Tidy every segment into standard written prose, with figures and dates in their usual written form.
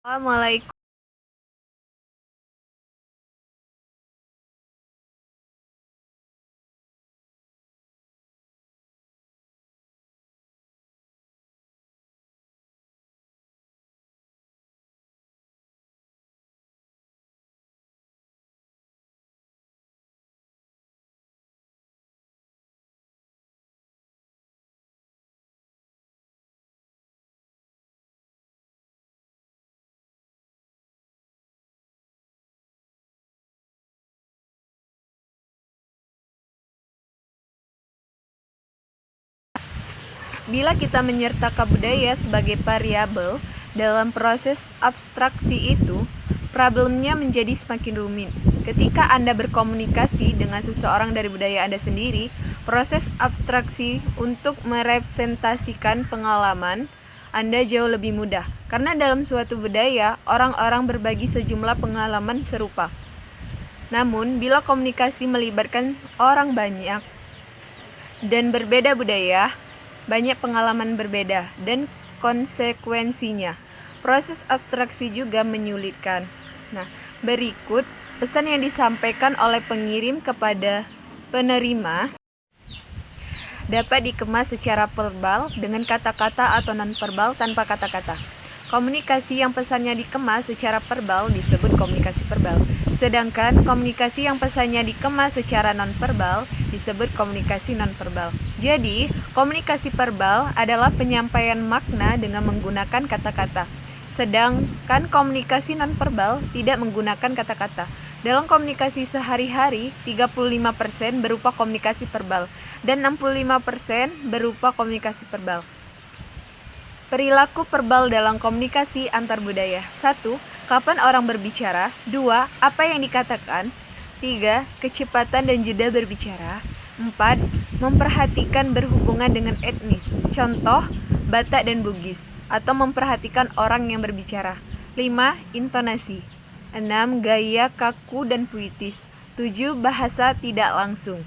Assalamualaikum. Bila kita menyertakan budaya sebagai variabel dalam proses abstraksi itu, problemnya menjadi semakin rumit. Ketika Anda berkomunikasi dengan seseorang dari budaya Anda sendiri, proses abstraksi untuk merepresentasikan pengalaman Anda jauh lebih mudah, karena dalam suatu budaya, orang-orang berbagi sejumlah pengalaman serupa. Namun, bila komunikasi melibatkan orang banyak dan berbeda budaya, banyak pengalaman berbeda, dan konsekuensinya, proses abstraksi juga menyulitkan. Nah, berikut pesan yang disampaikan oleh pengirim kepada penerima dapat dikemas secara verbal dengan kata-kata atau non-verbal tanpa kata-kata. Komunikasi yang pesannya dikemas secara verbal disebut komunikasi verbal, sedangkan komunikasi yang pesannya dikemas secara non-verbal disebut komunikasi non-verbal. Jadi, komunikasi verbal adalah penyampaian makna dengan menggunakan kata-kata, sedangkan komunikasi non-verbal tidak menggunakan kata-kata. Dalam komunikasi sehari-hari, 35% berupa komunikasi verbal dan 65% berupa komunikasi verbal. Perilaku verbal dalam komunikasi antar budaya. 1. Kapan orang berbicara. 2. Apa yang dikatakan. 3. Kecepatan dan jeda berbicara. 4. Memperhatikan berhubungan dengan etnis. Contoh, Batak dan Bugis, atau memperhatikan orang yang berbicara. 5. Intonasi. 6. Gaya kaku dan puitis. 7. Bahasa tidak langsung.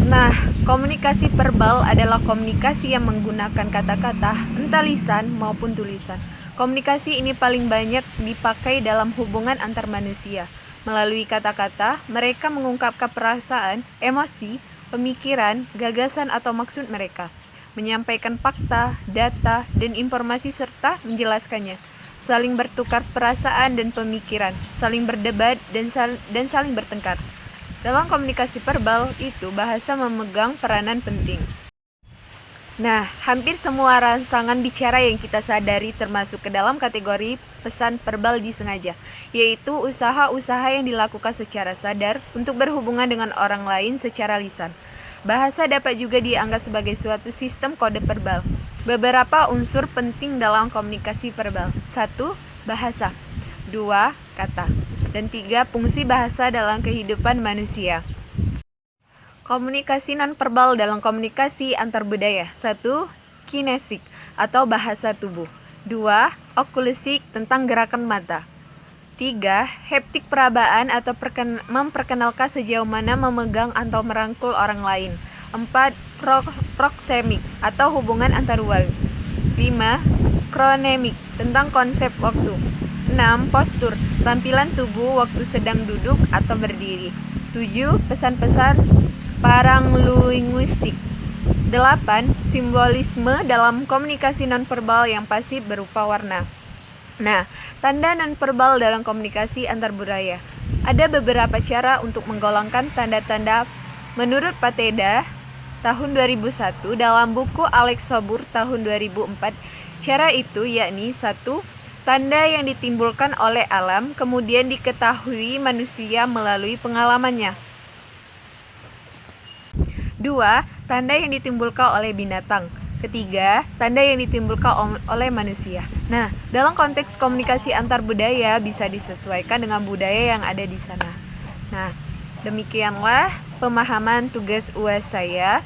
Nah, komunikasi verbal adalah komunikasi yang menggunakan kata-kata, entah lisan maupun tulisan. Komunikasi ini paling banyak dipakai dalam hubungan antar manusia. Melalui kata-kata, mereka mengungkapkan perasaan, emosi, pemikiran, gagasan atau maksud mereka, menyampaikan fakta, data, dan informasi serta menjelaskannya, saling bertukar perasaan dan pemikiran, saling berdebat, dan saling bertengkar. Dalam komunikasi verbal itu, bahasa memegang peranan penting. Nah, hampir semua rangsangan bicara yang kita sadari termasuk ke dalam kategori pesan verbal disengaja, yaitu usaha-usaha yang dilakukan secara sadar untuk berhubungan dengan orang lain secara lisan. Bahasa dapat juga dianggap sebagai suatu sistem kode verbal. Beberapa unsur penting dalam komunikasi verbal. 1. Bahasa. 2. Kata. Dan 3. Fungsi bahasa dalam kehidupan manusia. Komunikasi nonverbal dalam komunikasi antar budaya. 1. Kinesik atau bahasa tubuh. 2. Okulisik tentang gerakan mata. 3. Haptik perabaan atau memperkenalkan sejauh mana memegang atau merangkul orang lain. 4. Proksemik atau hubungan antar ruang. 5. Kronemik tentang konsep waktu. 6. Postur, tampilan tubuh waktu sedang duduk atau berdiri. 7. Pesan-pesan paralinguistik. 8. Simbolisme dalam komunikasi nonverbal yang pasif berupa warna. Nah, tanda nonverbal dalam komunikasi antar budaya. Ada beberapa cara untuk menggolongkan tanda-tanda menurut Pateda tahun 2001 dalam buku Alex Sobur tahun 2004. Cara itu yakni 1. Tanda yang ditimbulkan oleh alam kemudian diketahui manusia melalui pengalamannya. 2. Tanda yang ditimbulkan oleh binatang. 3. Tanda yang ditimbulkan oleh manusia. Nah, dalam konteks komunikasi antar budaya bisa disesuaikan dengan budaya yang ada di sana. Nah, demikianlah pemahaman tugas UAS saya.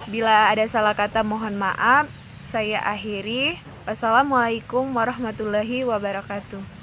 Bila ada salah kata mohon maaf. Saya akhiri. Wassalamualaikum warahmatullahi wabarakatuh.